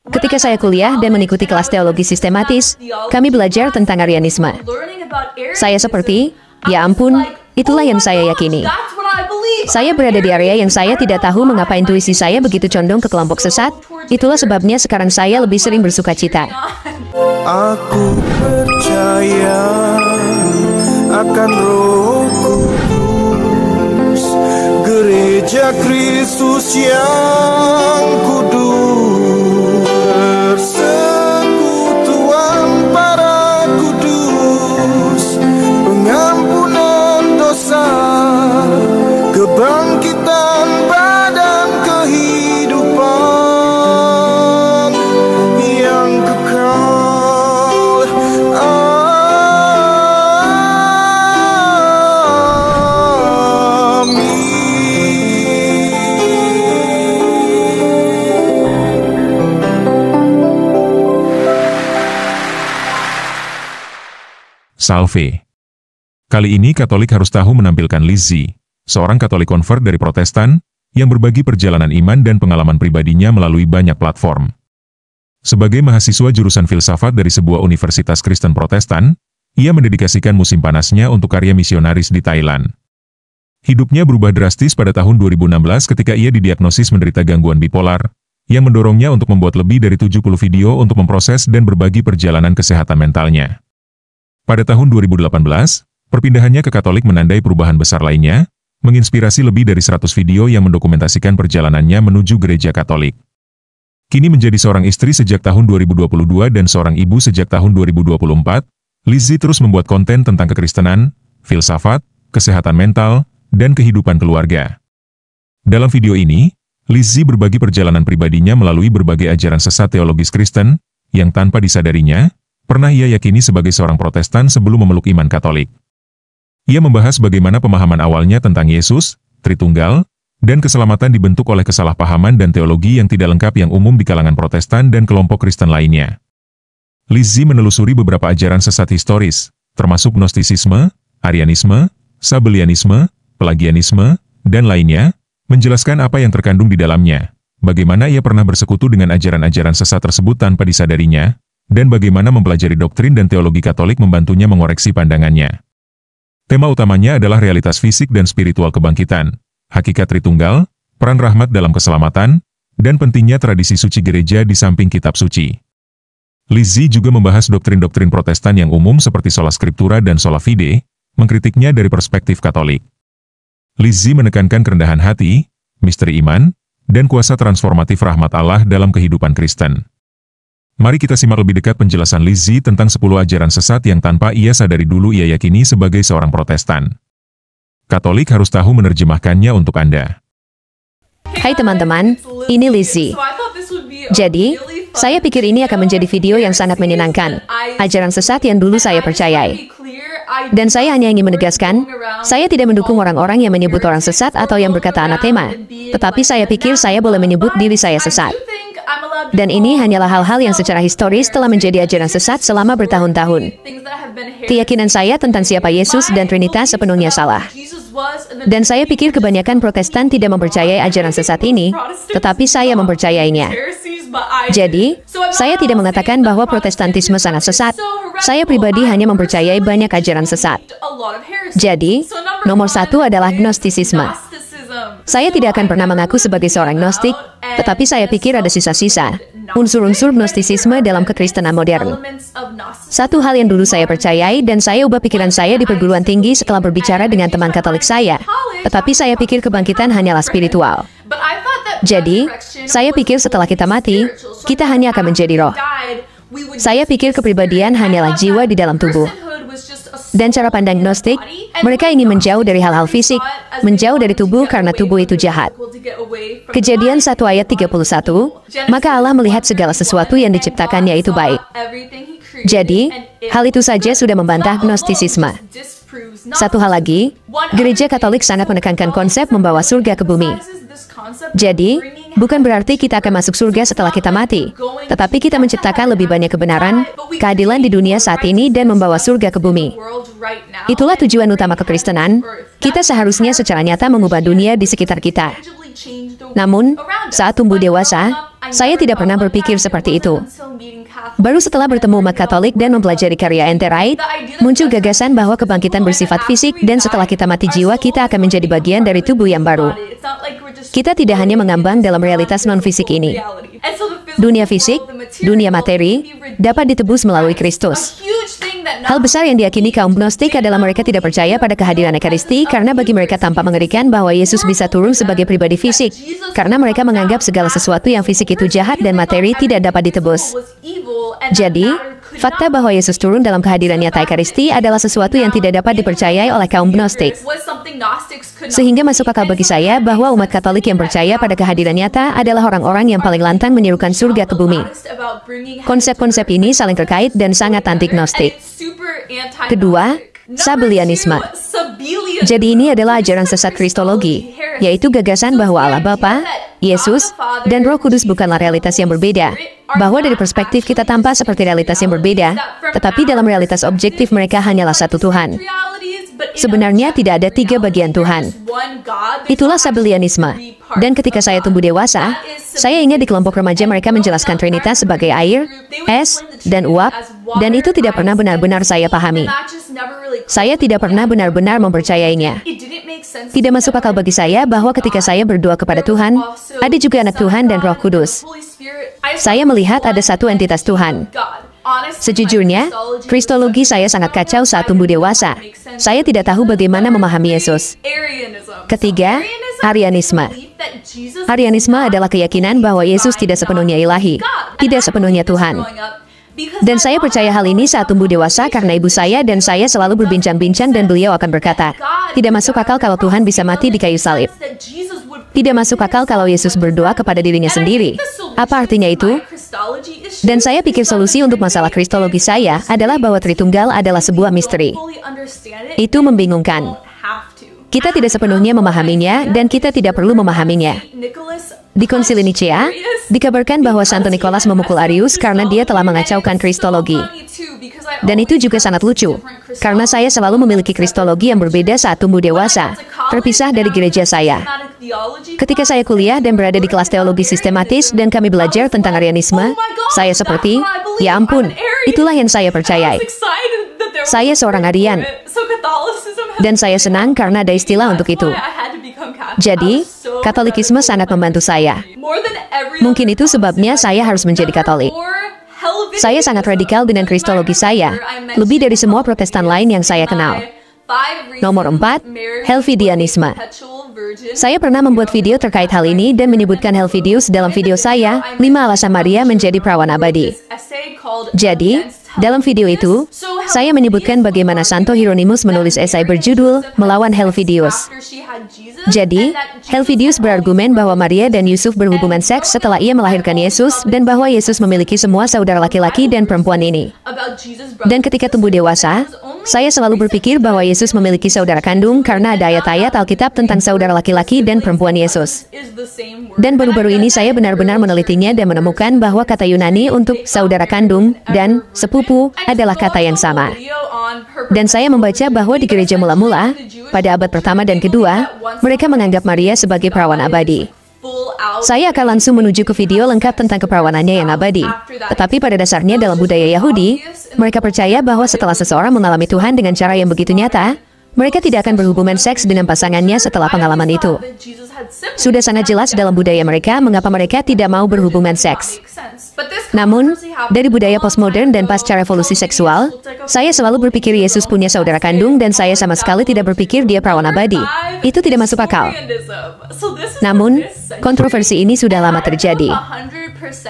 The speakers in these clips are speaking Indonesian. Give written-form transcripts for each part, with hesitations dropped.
Ketika saya kuliah dan mengikuti kelas teologi sistematis, kami belajar tentang Arianisme. Saya seperti, ya ampun, itulah yang saya yakini. Saya berada di area yang saya tidak tahu mengapa intuisi saya begitu condong ke kelompok sesat. Itulah sebabnya sekarang saya lebih sering bersuka cita. Aku percaya akan Roh Kudus, Gereja Kristus yang kudus, persekutuan para kudus, pengampunan dosa, kebangkitan badan, kehidupan yang kekal. Salve. Kali ini Katolik Harus Tahu menampilkan Lizzie, seorang Katolik konvert dari Protestan, yang berbagi perjalanan iman dan pengalaman pribadinya melalui banyak platform. Sebagai mahasiswa jurusan filsafat dari sebuah universitas Kristen Protestan, ia mendedikasikan musim panasnya untuk karya misionaris di Thailand. Hidupnya berubah drastis pada tahun 2016 ketika ia didiagnosis menderita gangguan bipolar, yang mendorongnya untuk membuat lebih dari 70 video untuk memproses dan berbagi perjalanan kesehatan mentalnya. Pada tahun 2018, perpindahannya ke Katolik menandai perubahan besar lainnya, menginspirasi lebih dari 100 video yang mendokumentasikan perjalanannya menuju gereja Katolik. Kini menjadi seorang istri sejak tahun 2022 dan seorang ibu sejak tahun 2024, Lizzie terus membuat konten tentang kekristenan, filsafat, kesehatan mental, dan kehidupan keluarga. Dalam video ini, Lizzie berbagi perjalanan pribadinya melalui berbagai ajaran sesat teologis Kristen, yang tanpa disadarinya, pernah ia yakini sebagai seorang Protestan sebelum memeluk iman Katolik. Ia membahas bagaimana pemahaman awalnya tentang Yesus, Tritunggal, dan keselamatan dibentuk oleh kesalahpahaman dan teologi yang tidak lengkap yang umum di kalangan Protestan dan kelompok Kristen lainnya. Lizzie menelusuri beberapa ajaran sesat historis, termasuk Gnostisisme, Arianisme, Sabellianisme, Pelagianisme, dan lainnya, menjelaskan apa yang terkandung di dalamnya, bagaimana ia pernah bersekutu dengan ajaran-ajaran sesat tersebut tanpa disadarinya, dan bagaimana mempelajari doktrin dan teologi Katolik membantunya mengoreksi pandangannya. Tema utamanya adalah realitas fisik dan spiritual kebangkitan, hakikat Tritunggal, peran rahmat dalam keselamatan, dan pentingnya tradisi suci gereja di samping kitab suci. Lizzie juga membahas doktrin-doktrin Protestan yang umum seperti sola scriptura dan sola fide, mengkritiknya dari perspektif Katolik. Lizzie menekankan kerendahan hati, misteri iman, dan kuasa transformatif rahmat Allah dalam kehidupan Kristen. Mari kita simak lebih dekat penjelasan Lizzie tentang 10 ajaran sesat yang tanpa ia sadari dulu ia yakini sebagai seorang Protestan. Katolik Harus Tahu menerjemahkannya untuk Anda. Hai teman-teman, ini Lizzie. Jadi, saya pikir ini akan menjadi video yang sangat menyenangkan. Ajaran sesat yang dulu saya percayai. Dan saya hanya ingin menegaskan, saya tidak mendukung orang-orang yang menyebut orang sesat atau yang berkata anatema. Tetapi saya pikir saya boleh menyebut diri saya sesat. Dan ini hanyalah hal-hal yang secara historis telah menjadi ajaran sesat selama bertahun-tahun. Keyakinan saya tentang siapa Yesus dan Trinitas sepenuhnya salah. Dan saya pikir kebanyakan Protestan tidak mempercayai ajaran sesat ini, tetapi saya mempercayainya. Jadi, saya tidak mengatakan bahwa Protestantisme sangat sesat. Saya pribadi hanya mempercayai banyak ajaran sesat. Jadi, nomor 1 adalah Gnostisisme. Saya tidak akan pernah mengaku sebagai seorang Gnostik, tetapi saya pikir ada sisa-sisa unsur-unsur Gnostisisme dalam kekristenan modern. Satu hal yang dulu saya percayai dan saya ubah pikiran saya di perguruan tinggi setelah berbicara dengan teman Katolik saya, tetapi saya pikir kebangkitan hanyalah spiritual. Jadi, saya pikir setelah kita mati, kita hanya akan menjadi roh. Saya pikir kepribadian hanyalah jiwa di dalam tubuh. Dan cara pandang Gnostik, mereka ingin menjauh dari hal-hal fisik, menjauh dari tubuh karena tubuh itu jahat. Kejadian 1 ayat 31, maka Allah melihat segala sesuatu yang diciptakannya itu baik. Jadi, hal itu saja sudah membantah Gnostisisme. Satu hal lagi, gereja Katolik sangat menekankan konsep membawa surga ke bumi. Jadi, bukan berarti kita akan masuk surga setelah kita mati, tetapi kita menciptakan lebih banyak kebenaran, keadilan di dunia saat ini dan membawa surga ke bumi. Itulah tujuan utama kekristenan, kita seharusnya secara nyata mengubah dunia di sekitar kita. Namun, saat tumbuh dewasa, saya tidak pernah berpikir seperti itu. Baru setelah bertemu umat Katolik dan mempelajari karya N.T. Wright, muncul gagasan bahwa kebangkitan bersifat fisik dan setelah kita mati jiwa kita akan menjadi bagian dari tubuh yang baru. Kita tidak hanya mengambang dalam realitas non-fisik ini. Dunia fisik, dunia materi, dapat ditebus melalui Kristus. Hal besar yang diyakini kaum Gnostik adalah mereka tidak percaya pada kehadiran Ekaristi karena bagi mereka tampak mengerikan bahwa Yesus bisa turun sebagai pribadi fisik, karena mereka menganggap segala sesuatu yang fisik itu jahat dan materi tidak dapat ditebus. Jadi, fakta bahwa Yesus turun dalam kehadiran nyata Ekaristi adalah sesuatu yang tidak dapat dipercayai oleh kaum Gnostik. Sehingga masuk akal bagi saya bahwa umat Katolik yang percaya pada kehadiran nyata adalah orang-orang yang paling lantang menyerukan surga ke bumi. Konsep-konsep ini saling terkait dan sangat anti-Gnostik. Kedua, Sabellianisme. Jadi ini adalah ajaran sesat Kristologi, yaitu gagasan bahwa Allah Bapa, Yesus, dan Roh Kudus bukanlah realitas yang berbeda. Bahwa dari perspektif kita tampak seperti realitas yang berbeda, tetapi dalam realitas objektif mereka hanyalah satu Tuhan. Sebenarnya tidak ada tiga bagian Tuhan. Itulah Sabellianisme. Dan ketika saya tumbuh dewasa, saya ingat di kelompok remaja mereka menjelaskan Trinitas sebagai air, es, dan uap, dan itu tidak pernah benar-benar saya pahami. Saya tidak pernah benar-benar mempercayainya. Tidak masuk akal bagi saya bahwa ketika saya berdoa kepada Tuhan, ada juga anak Tuhan dan Roh Kudus. Saya melihat ada satu entitas Tuhan. Sejujurnya, Kristologi saya sangat kacau saat tumbuh dewasa. Saya tidak tahu bagaimana memahami Yesus. Ketiga, Arianisme. Arianisme adalah keyakinan bahwa Yesus tidak sepenuhnya ilahi, tidak sepenuhnya Tuhan. Dan saya percaya hal ini saat tumbuh dewasa karena ibu saya dan saya selalu berbincang-bincang dan beliau akan berkata, tidak masuk akal kalau Tuhan bisa mati di kayu salib. Tidak masuk akal kalau Yesus berdoa kepada dirinya sendiri. Apa artinya itu? Dan saya pikir solusi untuk masalah Kristologi saya adalah bahwa Tritunggal adalah sebuah misteri. Itu membingungkan. Kita tidak sepenuhnya memahaminya dan kita tidak perlu memahaminya. Di Konsili Nicea, dikabarkan bahwa Santo Nikolas memukul Arius karena dia telah mengacaukan Kristologi. Dan itu juga sangat lucu, karena saya selalu memiliki Kristologi yang berbeda saat tumbuh dewasa, terpisah dari gereja saya. Ketika saya kuliah dan berada di kelas teologi sistematis dan kami belajar tentang Arianisme, saya seperti, ya ampun, itulah yang saya percayai. Saya seorang Arian, dan saya senang karena ada istilah untuk itu. Jadi, Katolikisme sangat membantu saya. Mungkin itu sebabnya saya harus menjadi Katolik. Saya sangat radikal dengan Kristologi saya, lebih dari semua Protestan lain yang saya kenal. Nomor 4, Helvidianisme. Saya pernah membuat video terkait hal ini dan menyebutkan Helvidius dalam video saya, 5 alasan Maria menjadi perawan abadi. Jadi, dalam video itu, saya menyebutkan bagaimana Santo Hieronymus menulis esai berjudul Melawan Helvidius. Jadi, Helvidius berargumen bahwa Maria dan Yusuf berhubungan seks setelah ia melahirkan Yesus dan bahwa Yesus memiliki semua saudara laki-laki dan perempuan ini. Dan ketika tumbuh dewasa, saya selalu berpikir bahwa Yesus memiliki saudara kandung karena ada ayat-ayat Alkitab tentang saudara laki-laki dan perempuan Yesus. Dan baru-baru ini saya benar-benar menelitinya dan menemukan bahwa kata Yunani untuk saudara kandung dan sepupu adalah kata yang sama. Dan saya membaca bahwa di gereja mula-mula, pada abad pertama dan kedua, mereka menganggap Maria sebagai perawan abadi. Saya akan langsung menuju ke video lengkap tentang keperawanannya yang abadi. Tetapi pada dasarnya dalam budaya Yahudi, mereka percaya bahwa setelah seseorang mengalami Tuhan dengan cara yang begitu nyata, mereka tidak akan berhubungan seks dengan pasangannya setelah pengalaman itu. Sudah sangat jelas dalam budaya mereka mengapa mereka tidak mau berhubungan seks. Namun, dari budaya postmodern dan pasca revolusi seksual, saya selalu berpikir Yesus punya saudara kandung dan saya sama sekali tidak berpikir dia perawan abadi. Itu tidak masuk akal. Namun, kontroversi ini sudah lama terjadi.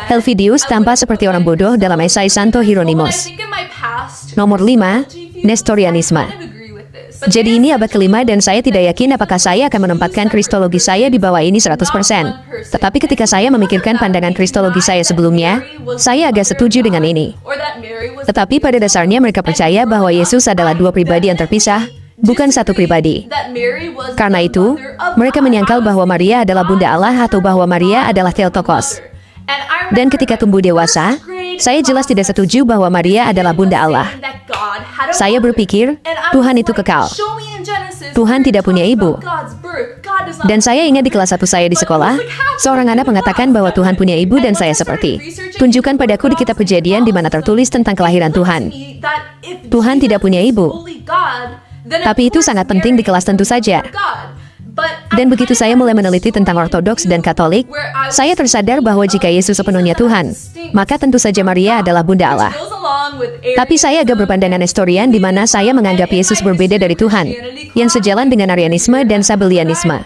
Helvidius tampak seperti orang bodoh dalam esai Santo Hieronymus. Nomor 5, Nestorianisme. Jadi ini abad kelima dan saya tidak yakin apakah saya akan menempatkan Kristologi saya di bawah ini 100%. Tetapi ketika saya memikirkan pandangan Kristologi saya sebelumnya, saya agak setuju dengan ini. Tetapi pada dasarnya mereka percaya bahwa Yesus adalah dua pribadi yang terpisah, bukan satu pribadi. Karena itu, mereka menyangkal bahwa Maria adalah Bunda Allah atau bahwa Maria adalah Theotokos. Dan ketika tumbuh dewasa, saya jelas tidak setuju bahwa Maria adalah Bunda Allah. Saya berpikir, Tuhan itu kekal. Tuhan tidak punya ibu. Dan saya ingat di kelas 1 saya di sekolah, seorang anak mengatakan bahwa Tuhan punya ibu dan saya seperti, tunjukkan padaku di kitab Kejadian di mana tertulis tentang kelahiran Tuhan. Tuhan tidak punya ibu. Tapi itu sangat penting di kelas tentu saja. Dan begitu saya mulai meneliti tentang Ortodoks dan Katolik, saya tersadar bahwa jika Yesus sepenuhnya Tuhan, maka tentu saja Maria adalah Bunda Allah. Tapi saya agak berpandangan Nestorian di mana saya menganggap Yesus berbeda dari Tuhan, yang sejalan dengan Arianisme dan Sabellianisme.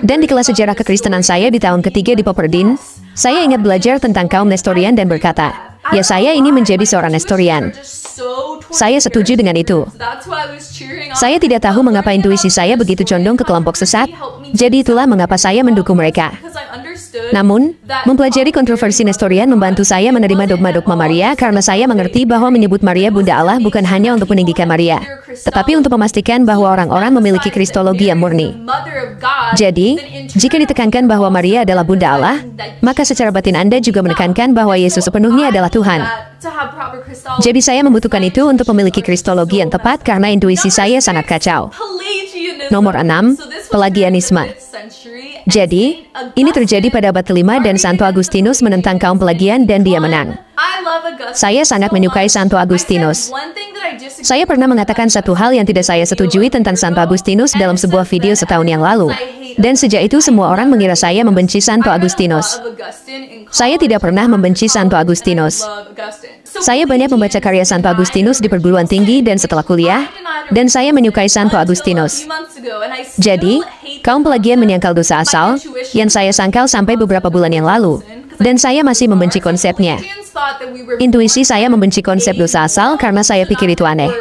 Dan di kelas sejarah kekristenan saya di tahun ketiga di Pepperdine, saya ingat belajar tentang kaum Nestorian dan berkata, ya saya ini menjadi seorang Nestorian. Saya setuju dengan itu. Saya tidak tahu mengapa intuisi saya begitu condong ke kelompok sesat, jadi itulah mengapa saya mendukung mereka. Namun, mempelajari kontroversi Nestorian membantu saya menerima dogma-dogma Maria karena saya mengerti bahwa menyebut Maria Bunda Allah bukan hanya untuk meninggikan Maria, tetapi untuk memastikan bahwa orang-orang memiliki kristologi yang murni. Jadi, jika ditekankan bahwa Maria adalah Bunda Allah, maka secara batin Anda juga menekankan bahwa Yesus sepenuhnya adalah Tuhan. Jadi saya membutuhkan itu untuk memiliki kristologi yang tepat karena intuisi saya sangat kacau. Nomor 6, Pelagianisme. Jadi, ini terjadi pada abad ke-5 dan Santo Agustinus menentang kaum Pelagian dan dia menang. Saya sangat menyukai Santo Agustinus. Saya pernah mengatakan satu hal yang tidak saya setujui tentang Santo Agustinus dalam sebuah video setahun yang lalu. Dan sejak itu semua orang mengira saya membenci Santo Agustinus. Saya tidak pernah membenci Santo Agustinus. Saya banyak membaca karya Santo Agustinus di perguruan tinggi dan setelah kuliah, dan saya menyukai Santo Agustinus. Jadi, kaum Pelagian menyangkal dosa asal, yang saya sangkal sampai beberapa bulan yang lalu, dan saya masih membenci konsepnya. Intuisi saya membenci konsep dosa asal karena saya pikir itu aneh.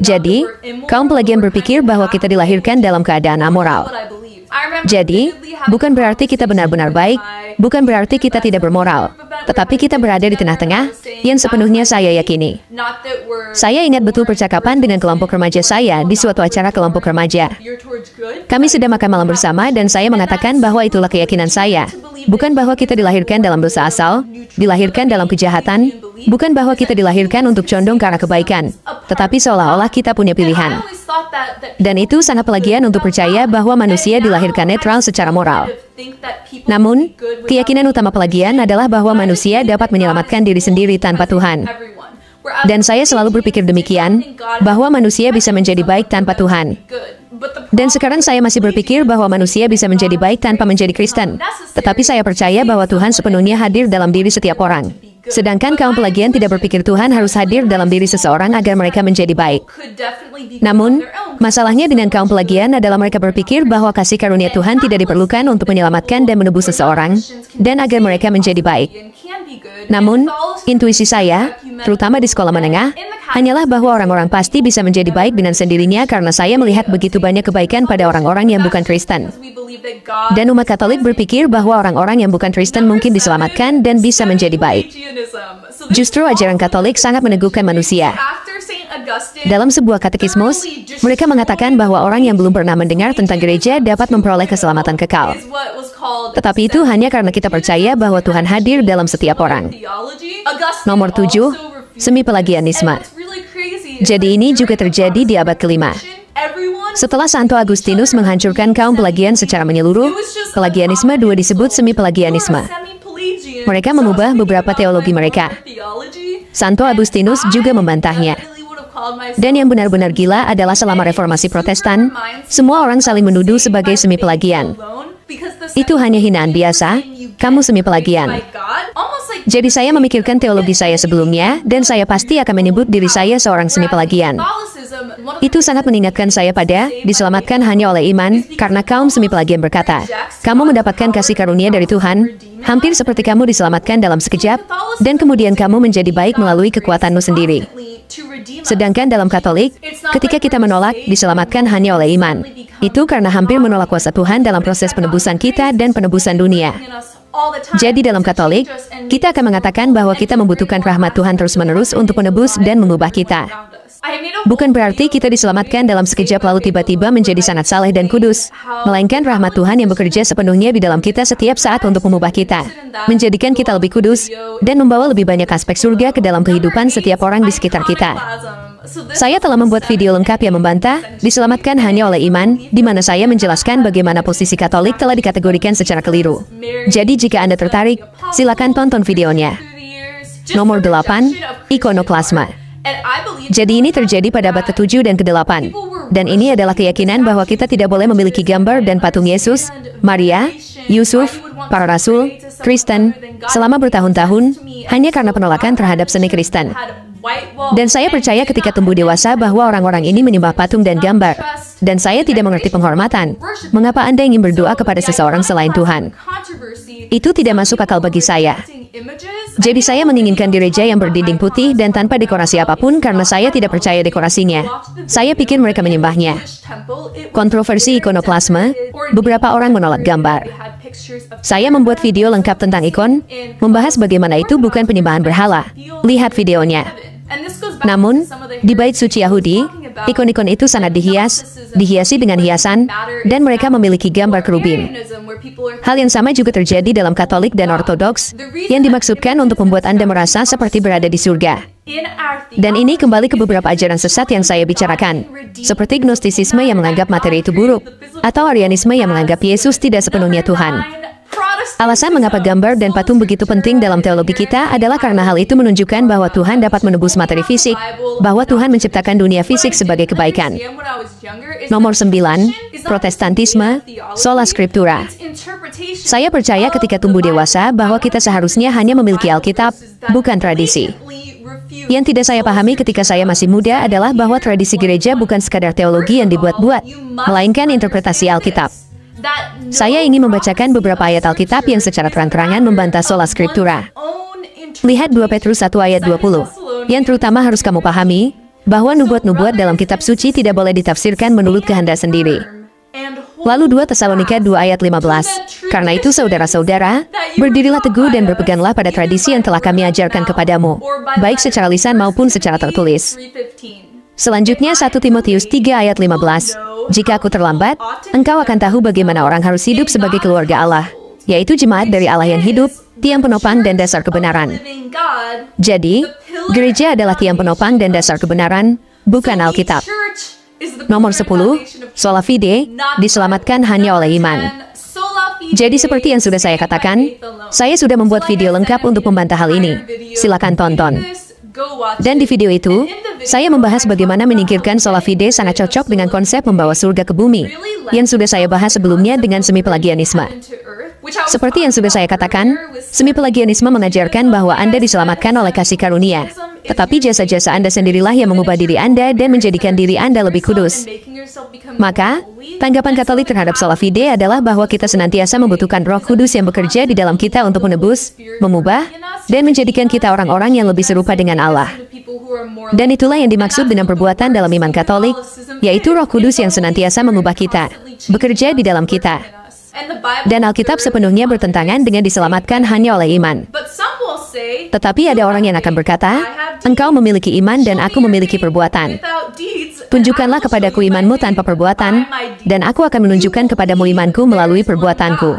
Jadi, kaum Pelagian berpikir bahwa kita dilahirkan dalam keadaan amoral. Jadi, bukan berarti kita benar-benar baik, bukan berarti kita tidak bermoral, tetapi kita berada di tengah-tengah, yang sepenuhnya saya yakini. Saya ingat betul percakapan dengan kelompok remaja saya di suatu acara kelompok remaja. Kami sedang makan malam bersama dan saya mengatakan bahwa itulah keyakinan saya. Bukan bahwa kita dilahirkan dalam dosa asal, dilahirkan dalam kejahatan, bukan bahwa kita dilahirkan untuk condong ke arah kebaikan, tetapi seolah-olah kita punya pilihan. Dan itu sangat Pelagian untuk percaya bahwa manusia dilahirkan netral secara moral. Namun, keyakinan utama Pelagian adalah bahwa manusia dapat menyelamatkan diri sendiri tanpa Tuhan. Dan saya selalu berpikir demikian, bahwa manusia bisa menjadi baik tanpa Tuhan. Dan sekarang saya masih berpikir bahwa manusia bisa menjadi baik tanpa menjadi Kristen. Tetapi saya percaya bahwa Tuhan sepenuhnya hadir dalam diri setiap orang. Sedangkan kaum Pelagian tidak berpikir Tuhan harus hadir dalam diri seseorang agar mereka menjadi baik. Namun, masalahnya dengan kaum Pelagian adalah mereka berpikir bahwa kasih karunia Tuhan tidak diperlukan untuk menyelamatkan dan menebus seseorang, dan agar mereka menjadi baik. Namun, intuisi saya, terutama di sekolah menengah, hanyalah bahwa orang-orang pasti bisa menjadi baik dengan sendirinya karena saya melihat begitu banyak kebaikan pada orang-orang yang bukan Kristen. Dan umat Katolik berpikir bahwa orang-orang yang bukan Kristen mungkin diselamatkan dan bisa menjadi baik. Justru ajaran Katolik sangat meneguhkan manusia. Dalam sebuah katekismus, mereka mengatakan bahwa orang yang belum pernah mendengar tentang gereja dapat memperoleh keselamatan kekal. Tetapi itu hanya karena kita percaya bahwa Tuhan hadir dalam setiap orang. Nomor 7, Semi-Pelagianisme. Jadi ini juga terjadi di abad ke-5. Setelah Santo Agustinus menghancurkan kaum Pelagian secara menyeluruh, Pelagianisme II disebut Semi-Pelagianisme. Mereka mengubah beberapa teologi mereka. Santo Agustinus juga membantahnya. Dan yang benar-benar gila adalah selama reformasi Protestan, semua orang saling menuduh sebagai semi-Pelagian. Itu hanya hinaan biasa, kamu semi-Pelagian. Jadi saya memikirkan teologi saya sebelumnya, dan saya pasti akan menyebut diri saya seorang semi-Pelagian. Itu sangat mengingatkan saya pada, diselamatkan hanya oleh iman, karena kaum semi-Pelagian berkata, kamu mendapatkan kasih karunia dari Tuhan, hampir seperti kamu diselamatkan dalam sekejap, dan kemudian kamu menjadi baik melalui kekuatanmu sendiri. Sedangkan dalam Katolik, ketika kita menolak, diselamatkan hanya oleh iman. Itu karena hampir menolak kuasa Tuhan dalam proses penebusan kita dan penebusan dunia. Jadi dalam Katolik, kita akan mengatakan bahwa kita membutuhkan rahmat Tuhan terus-menerus untuk menebus dan mengubah kita. Bukan berarti kita diselamatkan dalam sekejap lalu tiba-tiba menjadi sangat saleh dan kudus, melainkan rahmat Tuhan yang bekerja sepenuhnya di dalam kita setiap saat untuk mengubah kita, menjadikan kita lebih kudus, dan membawa lebih banyak aspek surga ke dalam kehidupan setiap orang di sekitar kita. Saya telah membuat video lengkap yang membantah, diselamatkan hanya oleh iman, di mana saya menjelaskan bagaimana posisi Katolik telah dikategorikan secara keliru. Jadi jika Anda tertarik, silakan tonton videonya. Nomor 8, ikonoklasme. Jadi ini terjadi pada abad ke-7 dan ke-8. Dan ini adalah keyakinan bahwa kita tidak boleh memiliki gambar dan patung Yesus, Maria, Yusuf, para rasul, Kristen, selama bertahun-tahun, hanya karena penolakan terhadap seni Kristen. Dan saya percaya ketika tumbuh dewasa bahwa orang-orang ini menyembah patung dan gambar. Dan saya tidak mengerti penghormatan. Mengapa Anda ingin berdoa kepada seseorang selain Tuhan? Itu tidak masuk akal bagi saya. Jadi saya menginginkan gereja yang berdinding putih dan tanpa dekorasi apapun karena saya tidak percaya dekorasinya. Saya pikir mereka menyembahnya. Kontroversi ikonoklasme, beberapa orang menolak gambar. Saya membuat video lengkap tentang ikon, membahas bagaimana itu bukan penyembahan berhala. Lihat videonya. Namun, di bait suci Yahudi, ikon-ikon itu sangat dihiasi dengan hiasan, dan mereka memiliki gambar kerubim. Hal yang sama juga terjadi dalam Katolik dan Ortodoks, yang dimaksudkan untuk membuat Anda merasa seperti berada di surga. Dan ini kembali ke beberapa ajaran sesat yang saya bicarakan, seperti Gnostisisme yang menganggap materi itu buruk, atau Arianisme yang menganggap Yesus tidak sepenuhnya Tuhan. Alasan mengapa gambar dan patung begitu penting dalam teologi kita adalah karena hal itu menunjukkan bahwa Tuhan dapat menebus materi fisik, bahwa Tuhan menciptakan dunia fisik sebagai kebaikan. Nomor 9, Protestantisme, Sola Scriptura. Saya percaya ketika tumbuh dewasa bahwa kita seharusnya hanya memiliki Alkitab, bukan tradisi. Yang tidak saya pahami ketika saya masih muda adalah bahwa tradisi gereja bukan sekadar teologi yang dibuat-buat, melainkan interpretasi Alkitab. Saya ingin membacakan beberapa ayat Alkitab yang secara terang-terangan membantah Sola Scriptura. Lihat 2 Petrus 1 ayat 20. Yang terutama harus kamu pahami, bahwa nubuat-nubuat dalam kitab suci tidak boleh ditafsirkan menurut kehendak sendiri. Lalu 2 Tesalonika 2 ayat 15. Karena itu saudara-saudara, berdirilah teguh dan berpeganglah pada tradisi yang telah kami ajarkan kepadamu, baik secara lisan maupun secara tertulis. Selanjutnya 1 Timotius 3 ayat 15. Jika aku terlambat, engkau akan tahu bagaimana orang harus hidup sebagai keluarga Allah, yaitu jemaat dari Allah yang hidup, tiang penopang dan dasar kebenaran. Jadi, gereja adalah tiang penopang dan dasar kebenaran, bukan Alkitab. Nomor 10, Sola Fide, diselamatkan hanya oleh iman. Jadi seperti yang sudah saya katakan, saya sudah membuat video lengkap untuk membantah hal ini. Silakan tonton. Dan di video itu, saya membahas bagaimana menyingkirkan sola fide sangat cocok dengan konsep membawa surga ke bumi, yang sudah saya bahas sebelumnya dengan semi pelagianisme. Seperti yang sudah saya katakan, semi pelagianisme mengajarkan bahwa Anda diselamatkan oleh kasih karunia, tetapi jasa-jasa Anda sendirilah yang mengubah diri Anda dan menjadikan diri Anda lebih kudus. Maka, tanggapan Katolik terhadap sola fide adalah bahwa kita senantiasa membutuhkan Roh Kudus yang bekerja di dalam kita untuk menebus, mengubah, dan menjadikan kita orang-orang yang lebih serupa dengan Allah. Dan itulah yang dimaksud dengan perbuatan dalam iman Katolik, yaitu Roh Kudus yang senantiasa mengubah kita, bekerja di dalam kita. Dan Alkitab sepenuhnya bertentangan dengan diselamatkan hanya oleh iman. Tetapi ada orang yang akan berkata, engkau memiliki iman dan aku memiliki perbuatan. Tunjukkanlah kepadaku imanmu tanpa perbuatan, dan aku akan menunjukkan kepadamu imanku melalui perbuatanku.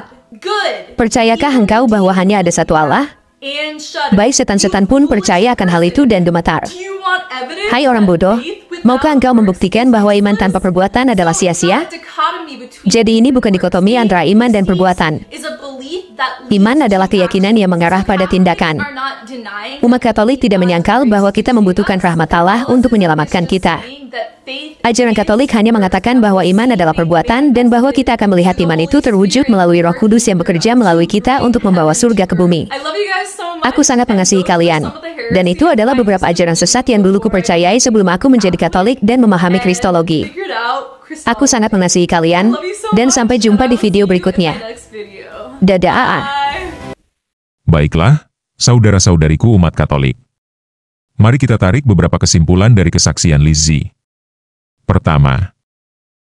Percayakah engkau bahwa hanya ada satu Allah? Baik setan-setan pun percaya akan hal itu dan gemetar. Hai orang bodoh, maukah engkau membuktikan bahwa iman tanpa perbuatan adalah sia-sia? Jadi ini bukan dikotomi antara iman dan perbuatan. Iman adalah keyakinan yang mengarah pada tindakan. Umat Katolik tidak menyangkal bahwa kita membutuhkan rahmat Allah untuk menyelamatkan kita. Ajaran Katolik hanya mengatakan bahwa iman adalah perbuatan dan bahwa kita akan melihat iman itu terwujud melalui Roh Kudus yang bekerja melalui kita untuk membawa surga ke bumi. Aku sangat mengasihi kalian. Dan itu adalah beberapa ajaran sesat yang dulu kupercayai sebelum aku menjadi Katolik dan memahami Kristologi. Aku sangat mengasihi kalian, dan sampai jumpa di video berikutnya. Dadah AA. Baiklah, saudara-saudariku umat Katolik. Mari kita tarik beberapa kesimpulan dari kesaksian Lizzie. Pertama,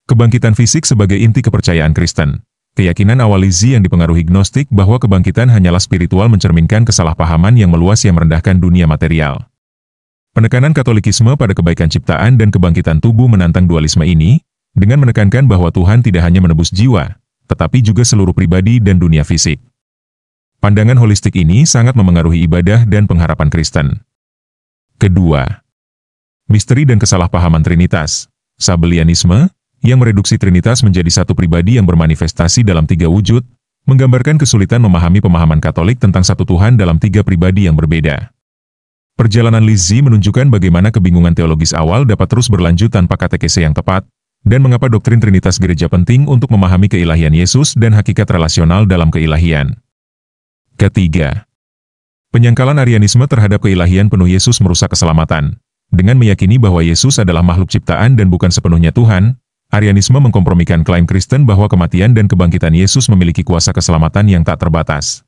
kebangkitan fisik sebagai inti kepercayaan Kristen. Keyakinan awal Lizzie yang dipengaruhi Gnostik bahwa kebangkitan hanyalah spiritual mencerminkan kesalahpahaman yang meluas yang merendahkan dunia material. Penekanan Katolikisme pada kebaikan ciptaan dan kebangkitan tubuh menantang dualisme ini, dengan menekankan bahwa Tuhan tidak hanya menebus jiwa, tetapi juga seluruh pribadi dan dunia fisik. Pandangan holistik ini sangat memengaruhi ibadah dan pengharapan Kristen. Kedua, misteri dan kesalahpahaman Trinitas. Sabellianisme, yang mereduksi Trinitas menjadi satu pribadi yang bermanifestasi dalam tiga wujud, menggambarkan kesulitan memahami pemahaman Katolik tentang satu Tuhan dalam tiga pribadi yang berbeda. Perjalanan Lizzie menunjukkan bagaimana kebingungan teologis awal dapat terus berlanjut tanpa katekese yang tepat, dan mengapa doktrin Trinitas Gereja penting untuk memahami keilahian Yesus dan hakikat relasional dalam keilahian. Ketiga, penyangkalan Arianisme terhadap keilahian penuh Yesus merusak keselamatan. Dengan meyakini bahwa Yesus adalah makhluk ciptaan dan bukan sepenuhnya Tuhan, Arianisme mengkompromikan klaim Kristen bahwa kematian dan kebangkitan Yesus memiliki kuasa keselamatan yang tak terbatas.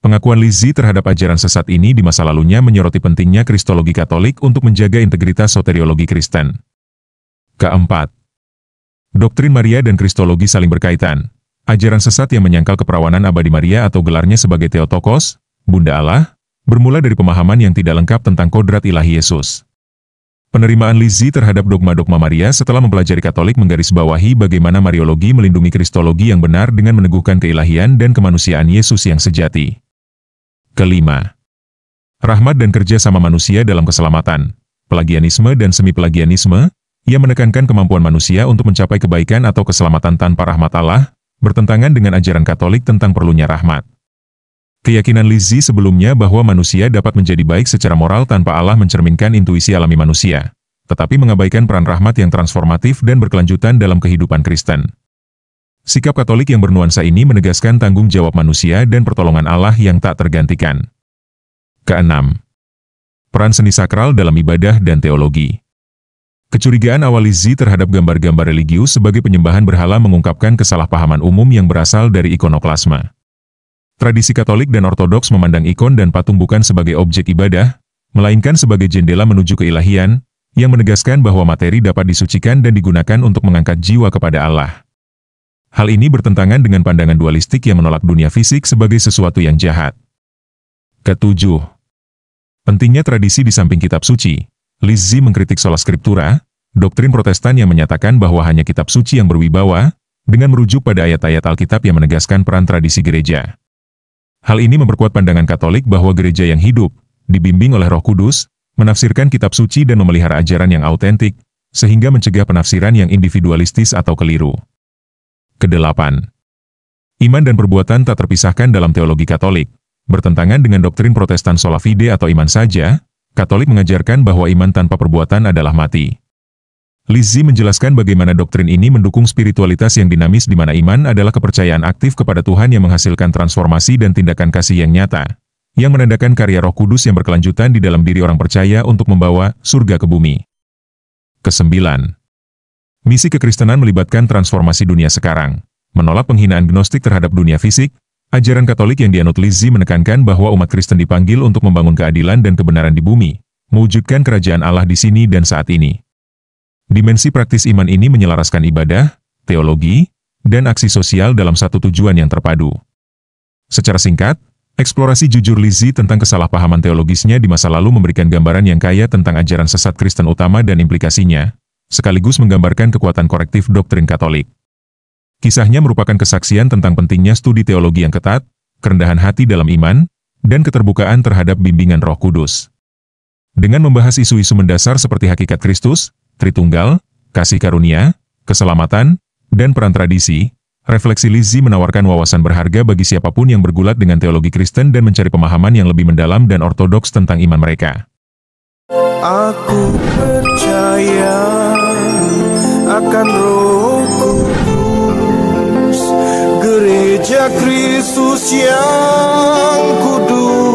Pengakuan Lizzie terhadap ajaran sesat ini di masa lalunya menyoroti pentingnya Kristologi Katolik untuk menjaga integritas soteriologi Kristen. Keempat, doktrin Maria dan Kristologi saling berkaitan. Ajaran sesat yang menyangkal keperawanan abadi Maria atau gelarnya sebagai Theotokos, Bunda Allah, bermula dari pemahaman yang tidak lengkap tentang kodrat ilahi Yesus. Penerimaan Lizzie terhadap dogma-dogma Maria setelah mempelajari Katolik menggarisbawahi bagaimana Mariologi melindungi Kristologi yang benar dengan meneguhkan keilahian dan kemanusiaan Yesus yang sejati. Kelima, rahmat dan kerja sama manusia dalam keselamatan. Pelagianisme dan semi-pelagianisme, yang menekankan kemampuan manusia untuk mencapai kebaikan atau keselamatan tanpa rahmat Allah, bertentangan dengan ajaran Katolik tentang perlunya rahmat. Keyakinan Lizzie sebelumnya bahwa manusia dapat menjadi baik secara moral tanpa Allah mencerminkan intuisi alami manusia, tetapi mengabaikan peran rahmat yang transformatif dan berkelanjutan dalam kehidupan Kristen. Sikap Katolik yang bernuansa ini menegaskan tanggung jawab manusia dan pertolongan Allah yang tak tergantikan. Keenam, peran seni sakral dalam ibadah dan teologi. Kecurigaan awal Lizzie terhadap gambar-gambar religius sebagai penyembahan berhala mengungkapkan kesalahpahaman umum yang berasal dari ikonoklasme. Tradisi Katolik dan Ortodoks memandang ikon dan patung bukan sebagai objek ibadah, melainkan sebagai jendela menuju keilahian, yang menegaskan bahwa materi dapat disucikan dan digunakan untuk mengangkat jiwa kepada Allah. Hal ini bertentangan dengan pandangan dualistik yang menolak dunia fisik sebagai sesuatu yang jahat. Ketujuh, pentingnya tradisi di samping kitab suci. Lizzie mengkritik sola scriptura, doktrin Protestan yang menyatakan bahwa hanya kitab suci yang berwibawa, dengan merujuk pada ayat-ayat Alkitab yang menegaskan peran tradisi gereja. Hal ini memperkuat pandangan Katolik bahwa gereja yang hidup, dibimbing oleh Roh Kudus, menafsirkan kitab suci dan memelihara ajaran yang autentik, sehingga mencegah penafsiran yang individualistis atau keliru. Kedelapan, iman dan perbuatan tak terpisahkan dalam teologi Katolik. Bertentangan dengan doktrin Protestan sola fide atau iman saja, Katolik mengajarkan bahwa iman tanpa perbuatan adalah mati. Lizzie menjelaskan bagaimana doktrin ini mendukung spiritualitas yang dinamis di mana iman adalah kepercayaan aktif kepada Tuhan yang menghasilkan transformasi dan tindakan kasih yang nyata, yang menandakan karya Roh Kudus yang berkelanjutan di dalam diri orang percaya untuk membawa surga ke bumi. Kesembilan, misi kekristenan melibatkan transformasi dunia sekarang. Menolak penghinaan gnostik terhadap dunia fisik, ajaran Katolik yang dianut Lizzie menekankan bahwa umat Kristen dipanggil untuk membangun keadilan dan kebenaran di bumi, mewujudkan kerajaan Allah di sini dan saat ini. Dimensi praktis iman ini menyelaraskan ibadah, teologi, dan aksi sosial dalam satu tujuan yang terpadu. Secara singkat, eksplorasi jujur Lizzie tentang kesalahpahaman teologisnya di masa lalu memberikan gambaran yang kaya tentang ajaran sesat Kristen utama dan implikasinya, sekaligus menggambarkan kekuatan korektif doktrin Katolik. Kisahnya merupakan kesaksian tentang pentingnya studi teologi yang ketat, kerendahan hati dalam iman, dan keterbukaan terhadap bimbingan Roh Kudus. Dengan membahas isu-isu mendasar seperti hakikat Kristus, Tritunggal, kasih karunia, keselamatan, dan peran tradisi, refleksi Lizzie menawarkan wawasan berharga bagi siapapun yang bergulat dengan teologi Kristen dan mencari pemahaman yang lebih mendalam dan ortodoks tentang iman mereka. Aku percaya akan Roh Kudus, Gereja Kristus yang kudus.